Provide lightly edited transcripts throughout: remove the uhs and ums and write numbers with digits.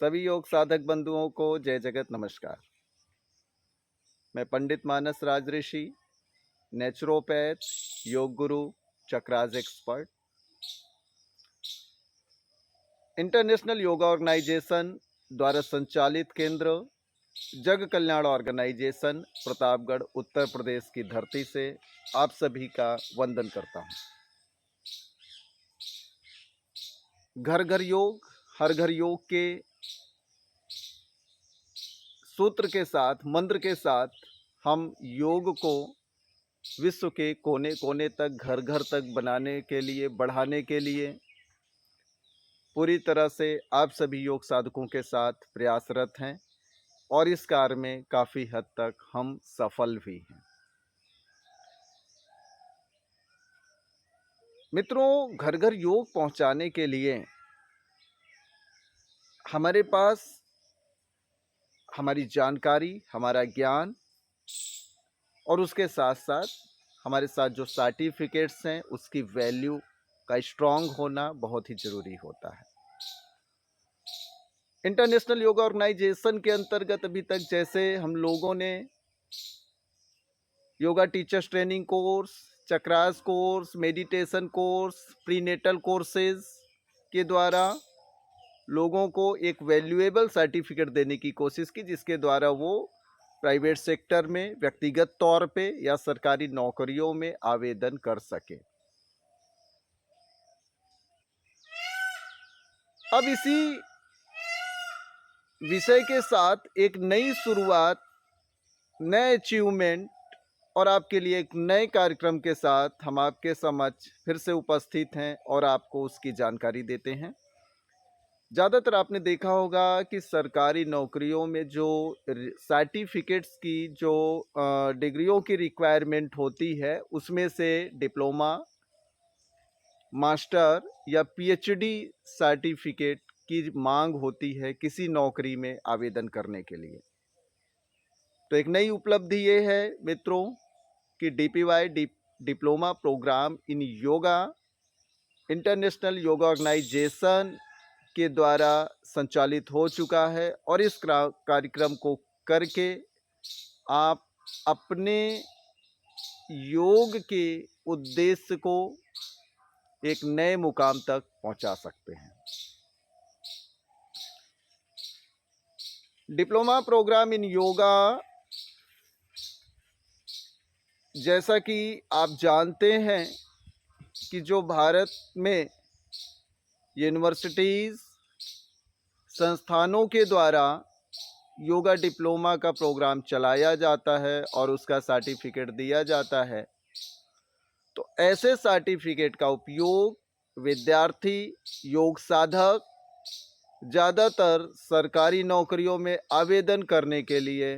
सभी योग साधक बंधुओं को जय जगत नमस्कार। मैं पंडित मानस राज ऋषि, नेचुरोपैथ, योग गुरु, chakras expert, international yoga organisation द्वारा संचालित केंद्र जग कल्याण ऑर्गेनाइजेशन प्रतापगढ़ उत्तर प्रदेश की धरती से आप सभी का वंदन करता हूँ। घर घर योग, हर घर योग के सूत्र के साथ, मंत्र के साथ हम योग को विश्व के कोने कोने तक, घर घर तक बनाने के लिए, बढ़ाने के लिए पूरी तरह से आप सभी योग साधकों के साथ प्रयासरत हैं और इस कार्य में काफ़ी हद तक हम सफल भी हैं। मित्रों, घर घर योग पहुंचाने के लिए हमारे पास हमारी जानकारी, हमारा ज्ञान और उसके साथ साथ हमारे साथ जो सर्टिफिकेट्स हैं उसकी वैल्यू का स्ट्रांग होना बहुत ही ज़रूरी होता है। इंटरनेशनल योगा ऑर्गेनाइजेशन के अंतर्गत अभी तक जैसे हम लोगों ने yoga teachers training course, chakras course, meditation course, prenatal courses के द्वारा लोगों को एक वैल्यूएबल सर्टिफिकेट देने की कोशिश की, जिसके द्वारा वो प्राइवेट सेक्टर में व्यक्तिगत तौर पे या सरकारी नौकरियों में आवेदन कर सके। अब इसी विषय के साथ एक नई शुरुआत, नए अचीवमेंट और आपके लिए एक नए कार्यक्रम के साथ हम आपके समक्ष फिर से उपस्थित हैं और आपको उसकी जानकारी देते हैं। ज़्यादातर आपने देखा होगा कि सरकारी नौकरियों में जो सर्टिफिकेट्स की जो डिग्रियों की रिक्वायरमेंट होती है, उसमें से डिप्लोमा, मास्टर या पीएचडी सर्टिफिकेट की मांग होती है किसी नौकरी में आवेदन करने के लिए। तो एक नई उपलब्धि ये है मित्रों कि डिप्लोमा प्रोग्राम इन योगा इंटरनेशनल योगा ऑर्गेनाइजेशन के द्वारा संचालित हो चुका है और इस कार्यक्रम को करके आप अपने योग के उद्देश्य को एक नए मुकाम तक पहुंचा सकते हैं। डिप्लोमा प्रोग्राम इन योगा, जैसा कि आप जानते हैं कि जो भारत में यूनिवर्सिटीज़, संस्थानों के द्वारा योगा डिप्लोमा का प्रोग्राम चलाया जाता है और उसका सर्टिफिकेट दिया जाता है, तो ऐसे सर्टिफिकेट का उपयोग विद्यार्थी, योग साधक ज़्यादातर सरकारी नौकरियों में आवेदन करने के लिए,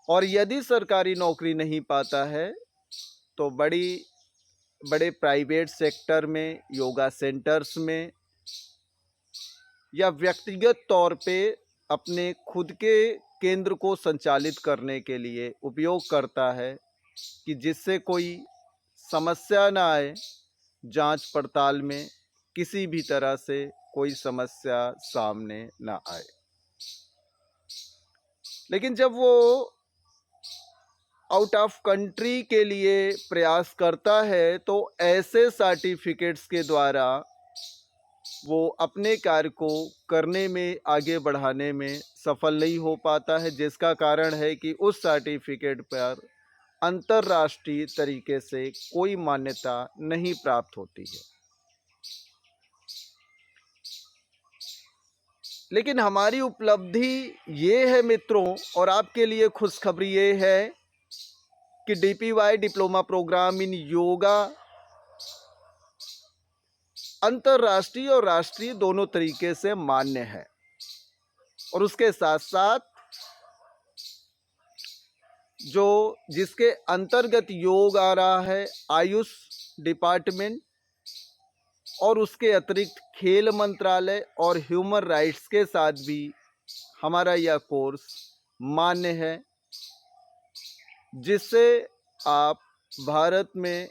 और यदि सरकारी नौकरी नहीं पाता है तो बड़े प्राइवेट सेक्टर में, योगा सेंटर्स में या व्यक्तिगत तौर पे अपने खुद के केंद्र को संचालित करने के लिए उपयोग करता है कि जिससे कोई समस्या ना आए, जांच पड़ताल में किसी भी तरह से कोई समस्या सामने ना आए। लेकिन जब वो आउट ऑफ कंट्री के लिए प्रयास करता है तो ऐसे सर्टिफिकेट्स के द्वारा वो अपने कार्य को करने में, आगे बढ़ाने में सफल नहीं हो पाता है, जिसका कारण है कि उस सर्टिफिकेट पर अंतर्राष्ट्रीय तरीके से कोई मान्यता नहीं प्राप्त होती है। लेकिन हमारी उपलब्धि ये है मित्रों, और आपके लिए खुशखबरी ये है कि डीपीवाई डिप्लोमा प्रोग्राम इन योगा अंतर्राष्ट्रीय और राष्ट्रीय दोनों तरीके से मान्य है। और उसके साथ साथ जो जिसके अंतर्गत योग आ रहा है, आयुष डिपार्टमेंट और उसके अतिरिक्त खेल मंत्रालय और ह्यूमन राइट्स के साथ भी हमारा यह कोर्स मान्य है, जिससे आप भारत में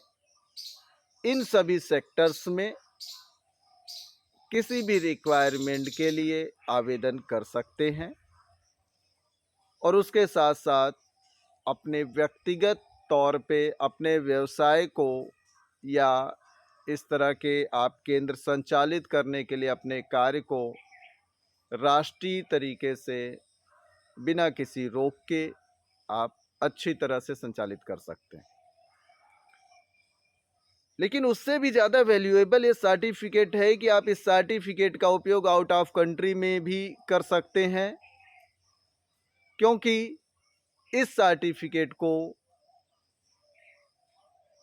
इन सभी सेक्टर्स में किसी भी रिक्वायरमेंट के लिए आवेदन कर सकते हैं और उसके साथ साथ अपने व्यक्तिगत तौर पे अपने व्यवसाय को या इस तरह के आप केंद्र संचालित करने के लिए अपने कार्य को राष्ट्रीय तरीके से बिना किसी रोक के आप अच्छी तरह से संचालित कर सकते हैं। लेकिन उससे भी ज़्यादा वैल्यूएबल ये सर्टिफिकेट है कि आप इस सर्टिफिकेट का उपयोग आउट ऑफ कंट्री में भी कर सकते हैं, क्योंकि इस सर्टिफिकेट को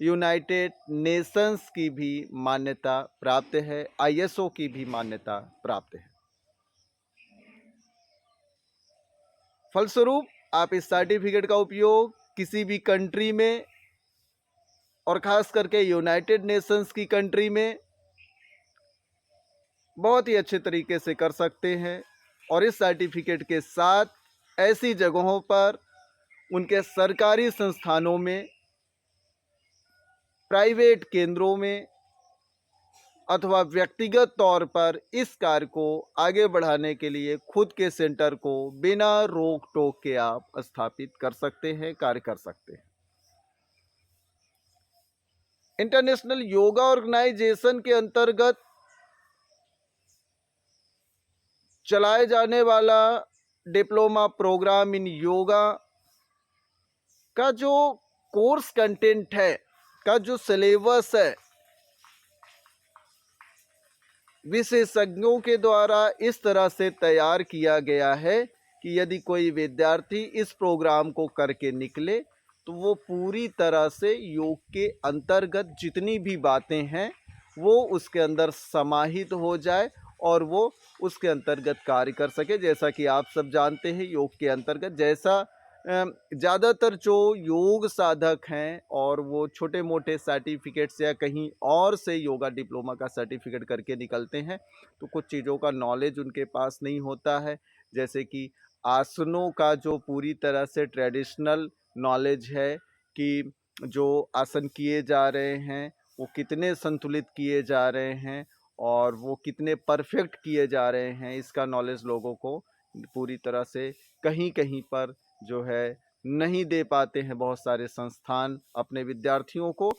यूनाइटेड नेशंस की भी मान्यता प्राप्त है, आईएसओ की भी मान्यता प्राप्त है। फलस्वरूप आप इस सर्टिफिकेट का उपयोग किसी भी कंट्री में और ख़ास करके यूनाइटेड नेशंस की कंट्री में बहुत ही अच्छे तरीके से कर सकते हैं और इस सर्टिफिकेट के साथ ऐसी जगहों पर, उनके सरकारी संस्थानों में, प्राइवेट केंद्रों में अथवा व्यक्तिगत तौर पर इस कार्य को आगे बढ़ाने के लिए खुद के सेंटर को बिना रोक टोक के आप स्थापित कर सकते हैं, कार्य कर सकते हैं। इंटरनेशनल योगा ऑर्गेनाइजेशन के अंतर्गत चलाए जाने वाला डिप्लोमा प्रोग्राम इन योगा का जो कोर्स कंटेंट है, का जो सिलेबस है, विशेषज्ञों के द्वारा इस तरह से तैयार किया गया है कि यदि कोई विद्यार्थी इस प्रोग्राम को करके निकले तो वो पूरी तरह से योग के अंतर्गत जितनी भी बातें हैं वो उसके अंदर समाहित हो जाए और वो उसके अंतर्गत कार्य कर सके। जैसा कि आप सब जानते हैं, योग के अंतर्गत जैसा ज़्यादातर जो योग साधक हैं और वो छोटे मोटे सर्टिफिकेट्स या कहीं और से योगा डिप्लोमा का सर्टिफिकेट करके निकलते हैं तो कुछ चीज़ों का नॉलेज उनके पास नहीं होता है, जैसे कि आसनों का जो पूरी तरह से ट्रेडिशनल नॉलेज है कि जो आसन किए जा रहे हैं वो कितने संतुलित किए जा रहे हैं और वो कितने परफेक्ट किए जा रहे हैं, इसका नॉलेज लोगों को पूरी तरह से कहीं कहीं पर जो है नहीं दे पाते हैं बहुत सारे संस्थान अपने विद्यार्थियों को।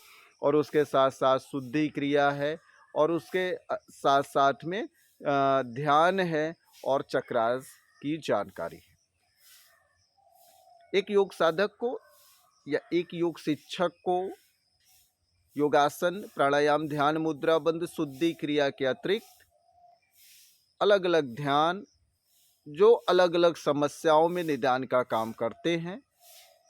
और उसके साथ साथ शुद्धि क्रिया है और उसके साथ साथ में ध्यान है और चक्रास की जानकारी है। एक योग साधक को या एक योग शिक्षक को योगासन, प्राणायाम, ध्यान, मुद्रा बंद, शुद्धि क्रिया के अतिरिक्त अलग अलग ध्यान जो अलग अलग समस्याओं में निदान का काम करते हैं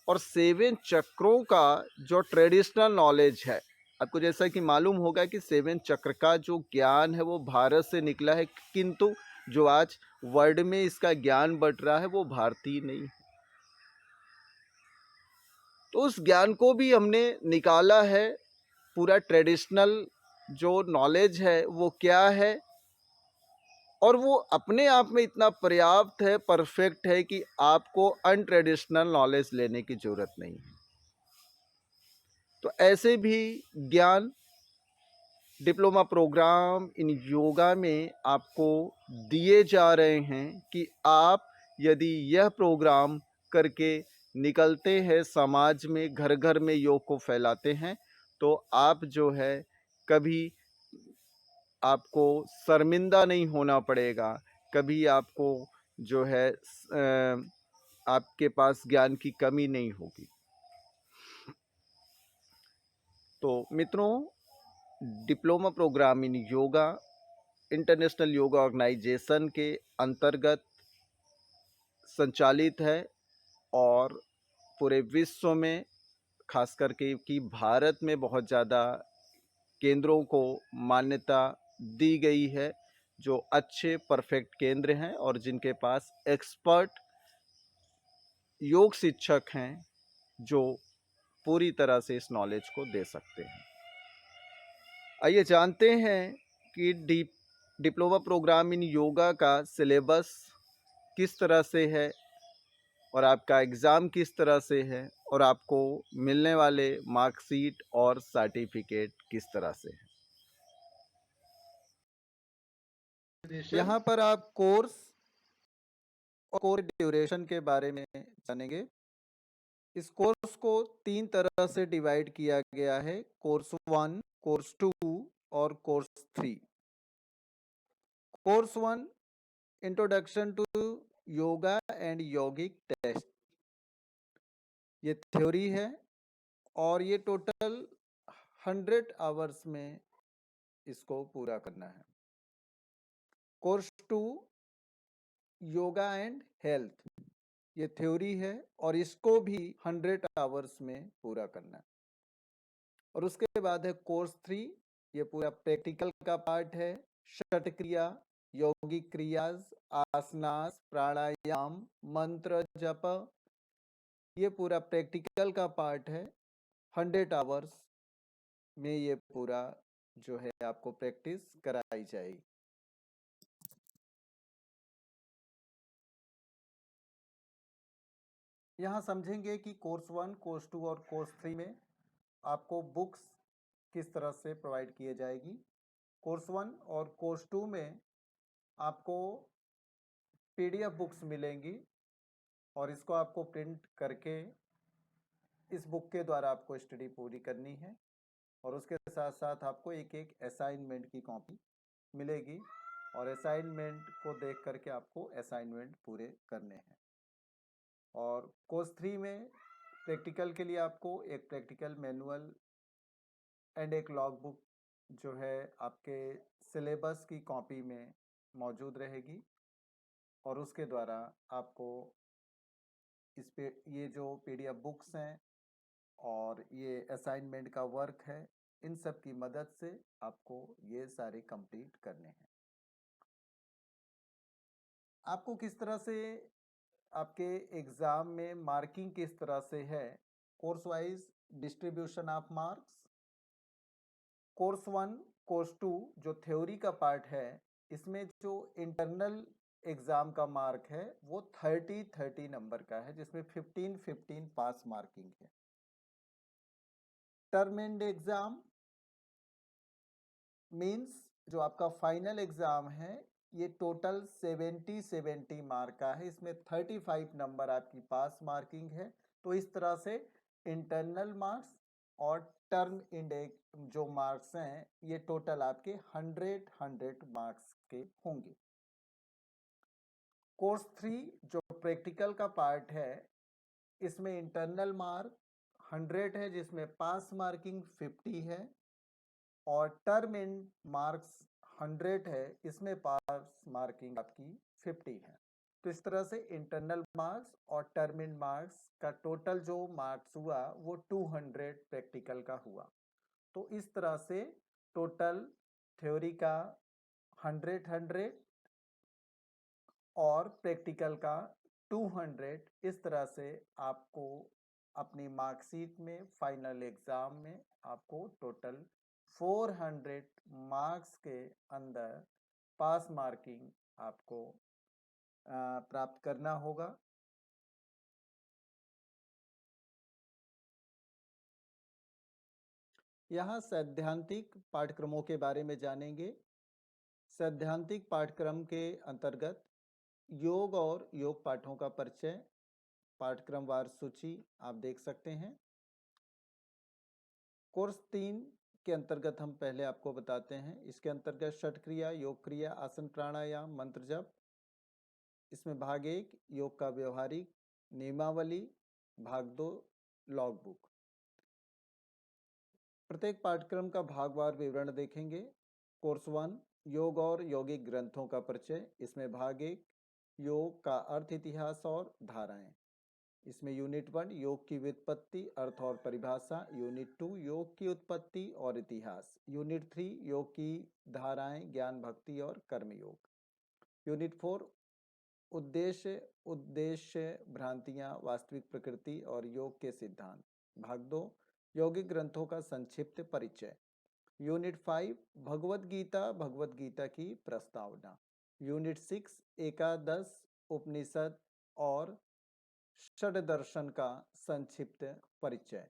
और 7 चक्रों का जो ट्रेडिशनल नॉलेज है, आपको जैसा कि मालूम होगा कि 7 चक्र का जो ज्ञान है वो भारत से निकला है, किंतु जो आज वर्ल्ड में इसका ज्ञान बट रहा है वो भारतीय नहीं है। तो उस ज्ञान को भी हमने निकाला है, पूरा ट्रेडिशनल जो नॉलेज है वो क्या है और वो अपने आप में इतना पर्याप्त है, परफेक्ट है कि आपको अनट्रेडिशनल नॉलेज लेने की ज़रूरत नहीं है। तो ऐसे भी ज्ञान डिप्लोमा प्रोग्राम इन योगा में आपको दिए जा रहे हैं कि आप यदि यह प्रोग्राम करके निकलते हैं, समाज में घर घर में योग को फैलाते हैं, तो आप जो है कभी आपको शर्मिंदा नहीं होना पड़ेगा, कभी आपको जो है आपके पास ज्ञान की कमी नहीं होगी। तो मित्रों, डिप्लोमा प्रोग्राम इन योगा इंटरनेशनल योगा ऑर्गेनाइजेशन के अंतर्गत संचालित है और पूरे विश्व में, खास करके कि भारत में बहुत ज़्यादा केंद्रों को मान्यता दी गई है, जो अच्छे परफेक्ट केंद्र हैं और जिनके पास एक्सपर्ट योग शिक्षक हैं जो पूरी तरह से इस नॉलेज को दे सकते हैं। आइए जानते हैं कि डिप्लोमा प्रोग्राम इन योगा का सिलेबस किस तरह से है और आपका एग्ज़ाम किस तरह से है और आपको मिलने वाले मार्कशीट और सर्टिफिकेट किस तरह से है। यहाँ पर आप कोर्स और कोर्स ड्यूरेशन के बारे में जानेंगे। इस कोर्स को 3 तरह से डिवाइड किया गया है, कोर्स 1, कोर्स 2 और course 3। Course 1 introduction to yoga and yogic test, ये थ्योरी है और ये टोटल 100 आवर्स में इसको पूरा करना है। कोर्स 2 योगा एंड हेल्थ, ये थ्योरी है और इसको भी 100 आवर्स में पूरा करना है। और उसके बाद है कोर्स 3, ये पूरा प्रैक्टिकल का पार्ट है। षट क्रिया, योगिक क्रियाज, आसनास, प्राणायाम, मंत्र जप, ये पूरा प्रैक्टिकल का पार्ट है। 100 आवर्स में ये पूरा जो है आपको प्रैक्टिस कराई जाएगी। यहाँ समझेंगे कि कोर्स 1, कोर्स 2 और कोर्स 3 में आपको बुक्स किस तरह से प्रोवाइड किए जाएगी। कोर्स 1 और कोर्स 2 में आपको पीडीएफ बुक्स मिलेंगी और इसको आपको प्रिंट करके इस बुक के द्वारा आपको स्टडी पूरी करनी है और उसके साथ साथ आपको एक एक असाइनमेंट की कॉपी मिलेगी और असाइनमेंट को देख करके आपको असाइनमेंट पूरे करने हैं। और कोर्स 3 में प्रैक्टिकल के लिए आपको एक प्रैक्टिकल मैनुअल एंड एक लॉग बुक जो है आपके सिलेबस की कॉपी में मौजूद रहेगी और उसके द्वारा आपको इस पे ये जो पीडीएफ बुक्स हैं और ये असाइनमेंट का वर्क है, इन सब की मदद से आपको ये सारे कंप्लीट करने हैं। आपको किस तरह से आपके एग्जाम में मार्किंग किस तरह से है, course wise distribution of marks. Course 1, course 2 जो थ्योरी का पार्ट है, इसमें जो इंटरनल एग्जाम का मार्क है वो 30 नंबर का है, जिसमें 15 पास मार्किंग है। टर्म एंड एग्जाम मीन्स जो आपका फाइनल एग्जाम है ये टोटल 70 मार्क का है, इसमें 35 नंबर आपकी पास मार्किंग है। तो इस तरह से इंटरनल मार्क्स और टर्म इंडेक्स जो मार्क्स हैं ये टोटल आपके 100 मार्क्स के होंगे। कोर्स 3 जो प्रैक्टिकल का पार्ट है, इसमें इंटरनल मार्क 100 है, जिसमें पास मार्किंग 50 है और टर्म इन मार्क्स 100 है, इसमें पास मार्किंग आपकी 50 है। तो इस तरह से इंटरनल मार्क्स और टर्म इन मार्क्स का टोटल जो मार्क्स हुआ वो 200 प्रैक्टिकल का हुआ। तो इस तरह से टोटल थ्योरी का 100 और प्रैक्टिकल का 200, इस तरह से आपको अपनी मार्कशीट में फाइनल एग्जाम में आपको टोटल 400 मार्क्स के अंदर पास मार्किंग आपको प्राप्त करना होगा। यहाँ सैद्धांतिक पाठ्यक्रमों के बारे में जानेंगे। सैद्धांतिक पाठ्यक्रम के अंतर्गत योग और योग पाठों का परिचय, पाठ्यक्रमवार सूची आप देख सकते हैं। कोर्स 3 के अंतर्गत हम पहले आपको बताते हैं। इसके अंतर्गत षट क्रिया, योग क्रिया, आसन प्राणायाम, मंत्र जप। इसमें भाग 1 योग का व्यवहारिक नियमावली, भाग 2 लॉग बुक। प्रत्येक पाठ्यक्रम का भागवार विवरण देखेंगे। कोर्स 1 योग और यौगिक ग्रंथों का परिचय, इसमें भाग 1 योग का अर्थ, इतिहास और धाराएं। इसमें यूनिट 1 योग की व्युत्पत्ति, अर्थ और परिभाषा। यूनिट 2 योग की उत्पत्ति और इतिहास। यूनिट 3 योग की धाराएं, ज्ञान, भक्ति और कर्म योग। यूनिट 4 उद्देश्य, भ्रांतियां, वास्तविक प्रकृति और योग के सिद्धांत। भाग 2 यौगिक ग्रंथों का संक्षिप्त परिचय। यूनिट 5 भगवत गीता की प्रस्तावना। यूनिट 6 एकादश उपनिषद और षड दर्शन का संक्षिप्त परिचय।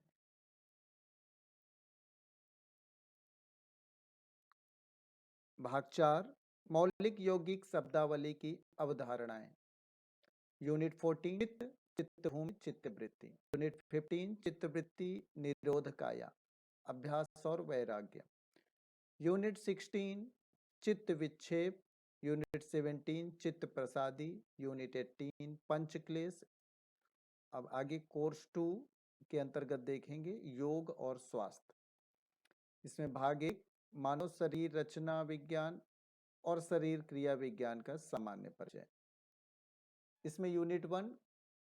भाग 4 मौलिक यौगिक शब्दावली की अवधारणाएं। यूनिट 14 चित्त, चित्तभूमि, चित्तवृत्ति। यूनिट 15 चित्तवृत्ति निरोध काया, अभ्यास और वैराग्य। यूनिट 16 चित्त विक्षेप। यूनिट 17 चित्त प्रसादी। यूनिट 18 पंचक्लेश। अब आगे कोर्स 2 के अंतर्गत देखेंगे योग और स्वास्थ्य। इसमें भाग 1 मानव शरीर रचना विज्ञान और शरीर क्रिया विज्ञान का सामान्य परिचय। इसमें यूनिट 1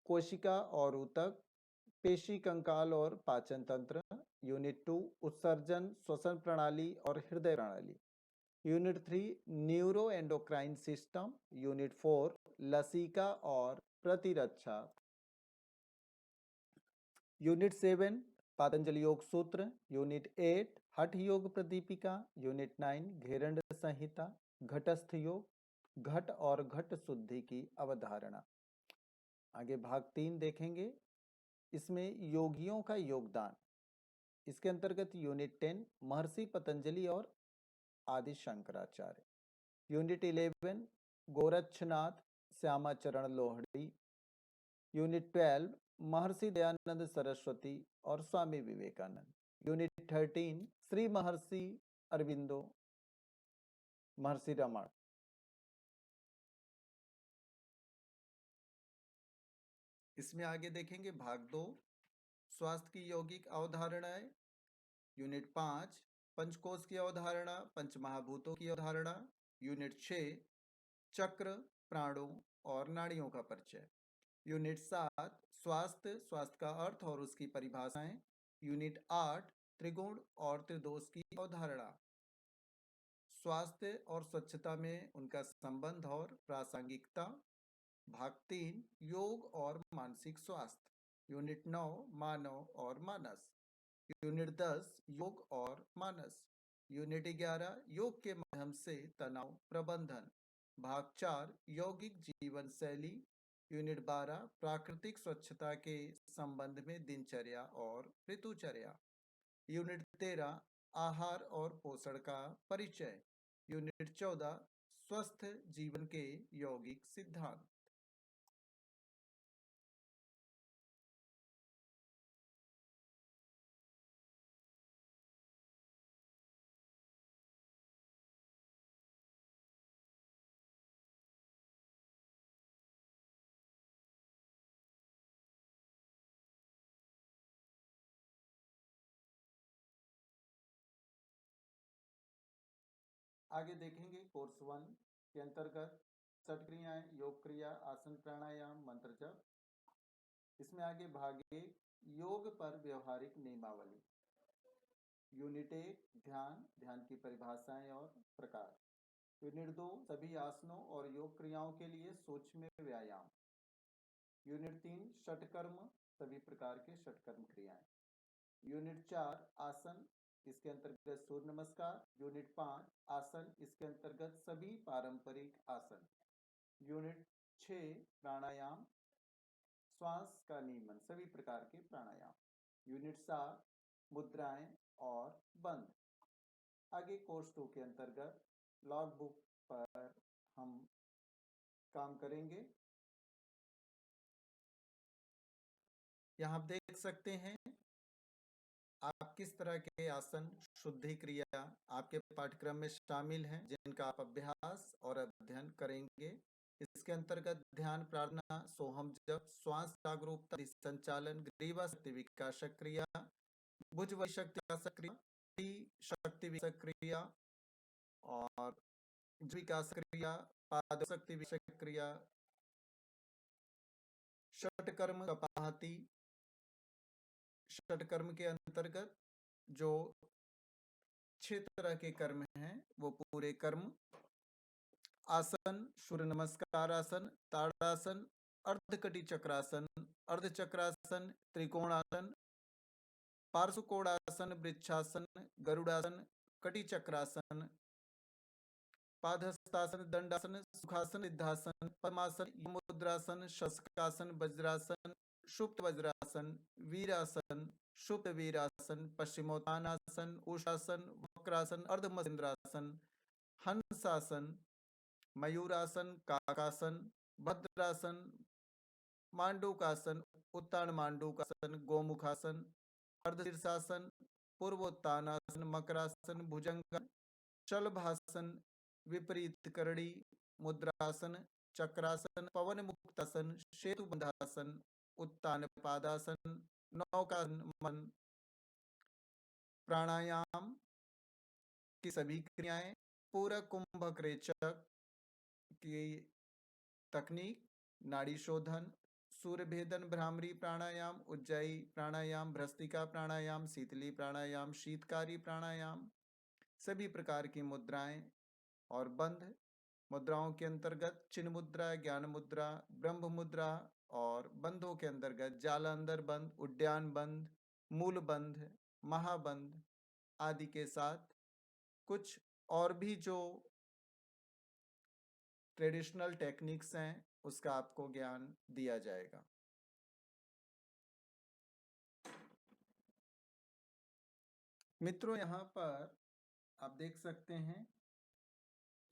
कोशिका और ऊतक, पेशी कंकाल और पाचन तंत्र। यूनिट 2 उत्सर्जन श्वसन प्रणाली और हृदय प्रणाली। Unit 3 neuro endocrine system. Unit 4 लसिका और प्रतिरक्षा। यूनिट 7 पातंजलि योग सूत्र। यूनिट 8 हठ योग प्रदीपिका। यूनिट 9 घेरंड संहिता, घटस्थ योग, घट और घट शुद्धि की अवधारणा। आगे भाग 3 देखेंगे, इसमें योगियों का योगदान। इसके अंतर्गत यूनिट 10 महर्षि पतंजलि और आदि शंकराचार्य। यूनिट 11 गोरक्षनाथ, श्यामाचरण लोहड़ी। यूनिट 12 महर्षि दयानंद सरस्वती और स्वामी विवेकानंद। यूनिट 13 श्री महर्षि अरविंदो, महर्षि रमण। इसमें आगे देखेंगे भाग 2 स्वास्थ्य की यौगिक अवधारणाएं। यूनिट 5 पंचकोश की अवधारणा, पंचमहाभूतों की अवधारणा। यूनिट 6 चक्र, प्राणों और नाड़ियों का परिचय। यूनिट 7 स्वास्थ्य, स्वास्थ्य का अर्थ और उसकी परिभाषाएं। यूनिट 8 त्रिगुण और त्रिदोष की अवधारणा। स्वास्थ्य और स्वच्छता में उनका संबंध और प्रासंगिकता। भाग 3 योग और मानसिक स्वास्थ्य। यूनिट 9 मानव और मानस। यूनिट 10 योग और मानस। यूनिट 11 योग के माध्यम से तनाव प्रबंधन। भाग 4 यौगिक जीवन शैली। यूनिट 12 प्राकृतिक स्वच्छता के संबंध में दिनचर्या और ऋतुचर्या। यूनिट 13 आहार और पोषण का परिचय। यूनिट 14 स्वस्थ जीवन के यौगिक सिद्धांत। आगे देखेंगे कोर्स 1 के अंतर्गत षट क्रियाएं, योग क्रिया, आसन, प्राणायाम, मंत्र जप। इसमें आगे भाग 1 योग पर व्यवहारिक नियमावली। यूनिट 1 ध्यान, ध्यान की परिभाषाएं और प्रकार। यूनिट 2 सभी आसनों और योग क्रियाओं के लिए सूक्ष्म व्यायाम। यूनिट 3 षटकर्म, सभी प्रकार के षटकर्म क्रियाएं। यूनिट 4 आसन, इसके अंतर्गत सूर्य नमस्कार। यूनिट 5 आसन, इसके अंतर्गत सभी पारंपरिक आसन। यूनिट 6 प्राणायाम, श्वास का नियमन, सभी प्रकार के प्राणायाम। यूनिट 7 मुद्राएं और बंद। आगे कोर्स 2 के अंतर्गत लॉग बुक पर हम काम करेंगे। यहाँ आप देख सकते हैं आप किस तरह के आसन शुद्धि क्रिया आपके पाठ्यक्रम में शामिल हैं, जिनका आप अभ्यास और अध्ययन करेंगे। इसके अंतर्गत ध्यान, प्रार्थना, सोहम जप, श्वास जागरूकता, संचालन, ग्रीवा शक्ति विकास क्रिया, भुज शक्ति विकास क्रिया, शक्ति विकास क्रिया और विकास क्रिया, पाद शक्ति विकास क्रिया, षटकर्म कपाहती। षटकर्म के अंतर्गत जो 6 तरह के कर्म हैं वो पूरे कर्म। आसन सूर्य नमस्कार आसन, ताड़ासन, अर्धकटी चक्रासन, अर्धचक्रासन, त्रिकोणासन, पार्श्वकोणासन, वृक्षासन, गरुड़ासन, कटी चक्रासन, पादहस्तासन, दंडासन, सुखासन, सिद्धासन, पद्मासन, मुद्रासन, शस्कासन, वज्रासन, सुप्त वज्रासन, वीरासन, सुप्त वीरासन, पश्चिमोत्तानासन, उषासन, वक्रासन, अर्धमसेंद्रासन, हंसासन, मयूरासन, काकासन, भद्रासन, मांडूकासन, उत्तान मांडूकासन, गोमुखासन, अर्धशीर्षासन, पूर्वोत्तानासन, मकरासन, भुजंगासन, शलभासन, विपरीत करड़ी मुद्रासन, चक्रासन, पवन मुक्तासन, सेतु बंधासन, उत्तान पादासन, नौकासन, प्राणायाम की सभी क्रियाएं, पूरक कुंभक रेचक की तकनीक, नाड़ी शोधन, सूर्य भेदन, भ्रामरी प्राणायाम, उज्जयी प्राणायाम, भ्रस्तिका प्राणायाम, शीतली प्राणायाम, शीतकारी प्राणायाम, सभी प्रकार की मुद्राएं और बंध मुद्राओं के अंतर्गत चिन्ह मुद्रा, ज्ञान मुद्रा, ब्रह्म मुद्रा, और बंधों के अंतर्गत जालांधर बंध, उड्डयन बंध, मूल बंध, महाबंध आदि के साथ कुछ और भी जो ट्रेडिशनल टेक्निक्स हैं उसका आपको ज्ञान दिया जाएगा। मित्रों, यहाँ पर आप देख सकते हैं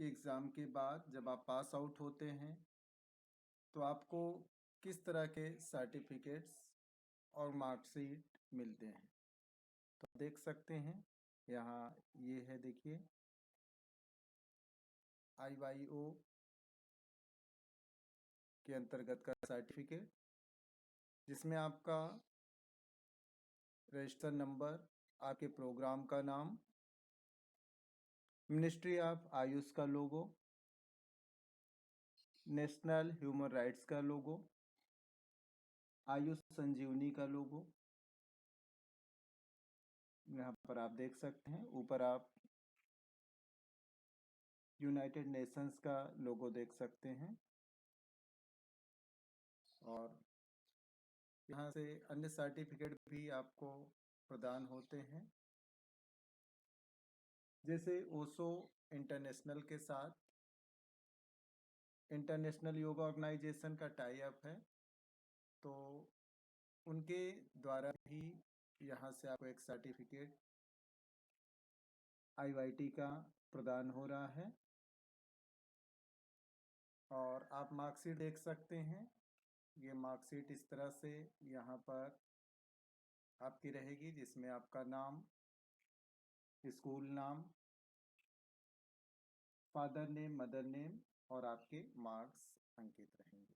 कि एग्ज़ाम के बाद जब आप पास आउट होते हैं तो आपको किस तरह के सर्टिफिकेट्स और मार्कशीट मिलते हैं। तो देख सकते हैं यहाँ ये है, देखिए IYO के अंतर्गत का सर्टिफिकेट, जिसमें आपका रजिस्टर नंबर, आपके प्रोग्राम का नाम, मिनिस्ट्री ऑफ आयुष का लोगो, नेशनल ह्यूमन राइट्स का लोगो, आयुष संजीवनी का लोगो, यहाँ पर आप देख सकते हैं। ऊपर आप यूनाइटेड नेशंस का लोगो देख सकते हैं, और यहाँ से अन्य सर्टिफिकेट भी आपको प्रदान होते हैं, जैसे ओशो इंटरनेशनल के साथ इंटरनेशनल योगा ऑर्गेनाइजेशन का टाई अप है, तो उनके द्वारा भी यहाँ से आपको एक सर्टिफिकेट IYT का प्रदान हो रहा है। और आप मार्कशीट देख सकते हैं, ये मार्कशीट इस तरह से यहाँ पर आपकी रहेगी, जिसमें आपका नाम, स्कूल नाम, फादर नेम, मदर नेम और आपके मार्क्स अंकित रहेंगे।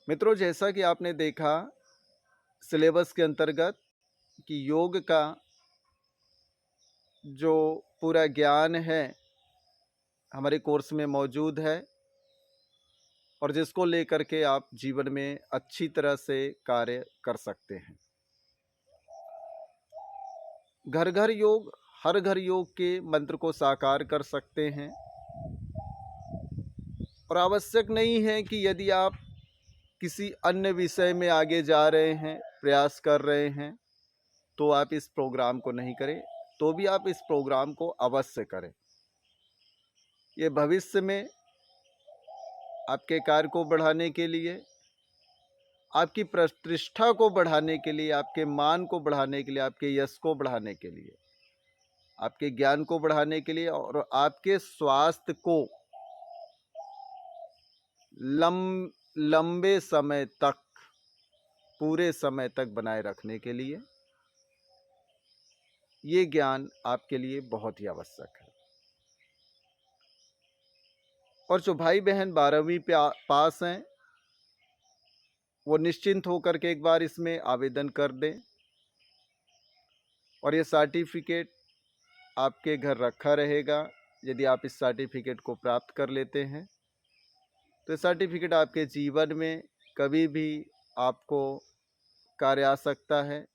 मित्रों, जैसा कि आपने देखा सिलेबस के अंतर्गत कि योग का जो पूरा ज्ञान है हमारे कोर्स में मौजूद है, और जिसको लेकर के आप जीवन में अच्छी तरह से कार्य कर सकते हैं। घर घर योग, हर घर योग के मंत्र को साकार कर सकते हैं, और आवश्यक नहीं है कि यदि आप किसी अन्य विषय में आगे जा रहे हैं, प्रयास कर रहे हैं, तो आप इस प्रोग्राम को नहीं करें, तो भी आप इस प्रोग्राम को अवश्य करें। ये भविष्य में आपके कार्य को बढ़ाने के लिए, आपकी प्रतिष्ठा को बढ़ाने के लिए, आपके मान को बढ़ाने के लिए, आपके यश को बढ़ाने के लिए, आपके ज्ञान को बढ़ाने के लिए, और आपके स्वास्थ्य को लंबे समय तक, पूरे समय तक बनाए रखने के लिए ये ज्ञान आपके लिए बहुत ही आवश्यक है। और जो भाई बहन 12वीं पास हैं, वो निश्चिंत होकर के एक बार इसमें आवेदन कर दें, और ये सर्टिफिकेट आपके घर रखा रहेगा। यदि आप इस सर्टिफिकेट को प्राप्त कर लेते हैं तो सर्टिफिकेट आपके जीवन में कभी भी आपको कार्य आ सकता है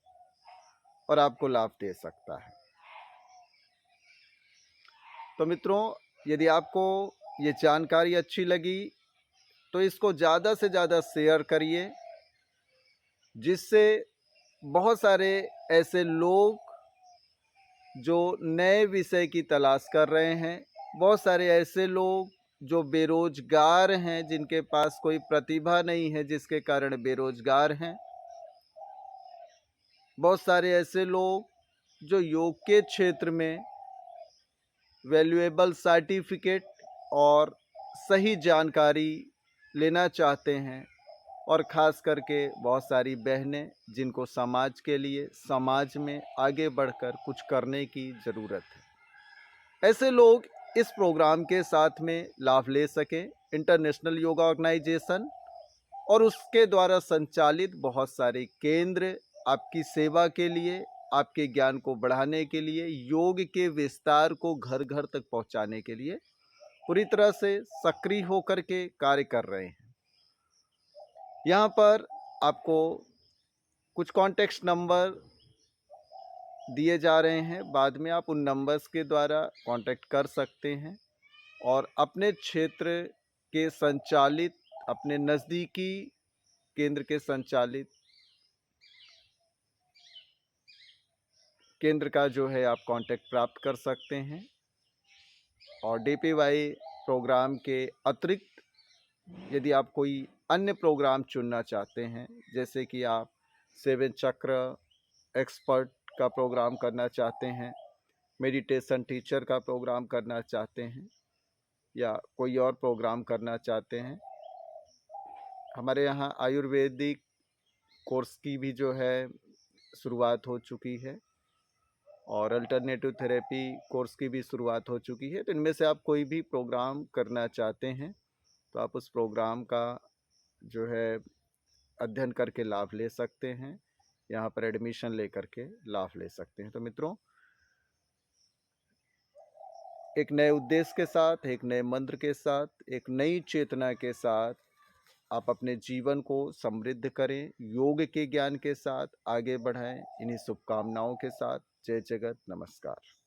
और आपको लाभ दे सकता है। तो मित्रों, यदि आपको ये जानकारी अच्छी लगी तो इसको ज़्यादा से ज़्यादा शेयर करिए, जिससे बहुत सारे ऐसे लोग जो नए विषय की तलाश कर रहे हैं, बहुत सारे ऐसे लोग जो बेरोजगार हैं, जिनके पास कोई प्रतिभा नहीं है, जिसके कारण बेरोजगार हैं, बहुत सारे ऐसे लोग जो योग के क्षेत्र में वैल्यूएबल सर्टिफिकेट और सही जानकारी लेना चाहते हैं, और ख़ास करके बहुत सारी बहनें जिनको समाज के लिए, समाज में आगे बढ़कर कुछ करने की ज़रूरत है, ऐसे लोग इस प्रोग्राम के साथ में लाभ ले सकें। इंटरनेशनल योगा ऑर्गेनाइजेशन और उसके द्वारा संचालित बहुत सारे केंद्र आपकी सेवा के लिए, आपके ज्ञान को बढ़ाने के लिए, योग के विस्तार को घर घर तक पहुंचाने के लिए पूरी तरह से सक्रिय होकर के कार्य कर रहे हैं। यहाँ पर आपको कुछ कॉन्टेक्स्ट नंबर दिए जा रहे हैं, बाद में आप उन नंबर्स के द्वारा कांटेक्ट कर सकते हैं और अपने क्षेत्र के संचालित, अपने नज़दीकी केंद्र के संचालित केंद्र का जो है आप कांटेक्ट प्राप्त कर सकते हैं। और डीपीवाई प्रोग्राम के अतिरिक्त यदि आप कोई अन्य प्रोग्राम चुनना चाहते हैं, जैसे कि आप 7 चक्र एक्सपर्ट का प्रोग्राम करना चाहते हैं, मेडिटेशन टीचर का प्रोग्राम करना चाहते हैं, या कोई और प्रोग्राम करना चाहते हैं, हमारे यहाँ आयुर्वेदिक कोर्स की भी जो है शुरुआत हो चुकी है और अल्टरनेटिव थेरेपी कोर्स की भी शुरुआत हो चुकी है। तो इनमें से आप कोई भी प्रोग्राम करना चाहते हैं तो आप उस प्रोग्राम का जो है अध्ययन करके लाभ ले सकते हैं, यहाँ पर एडमिशन लेकर के लाभ ले सकते हैं। तो मित्रों, एक नए उद्देश्य के साथ, एक नए मंत्र के साथ, एक नई चेतना के साथ आप अपने जीवन को समृद्ध करें, योग के ज्ञान के साथ आगे बढ़ाएं। इन्हीं शुभकामनाओं के साथ जय जगत, नमस्कार।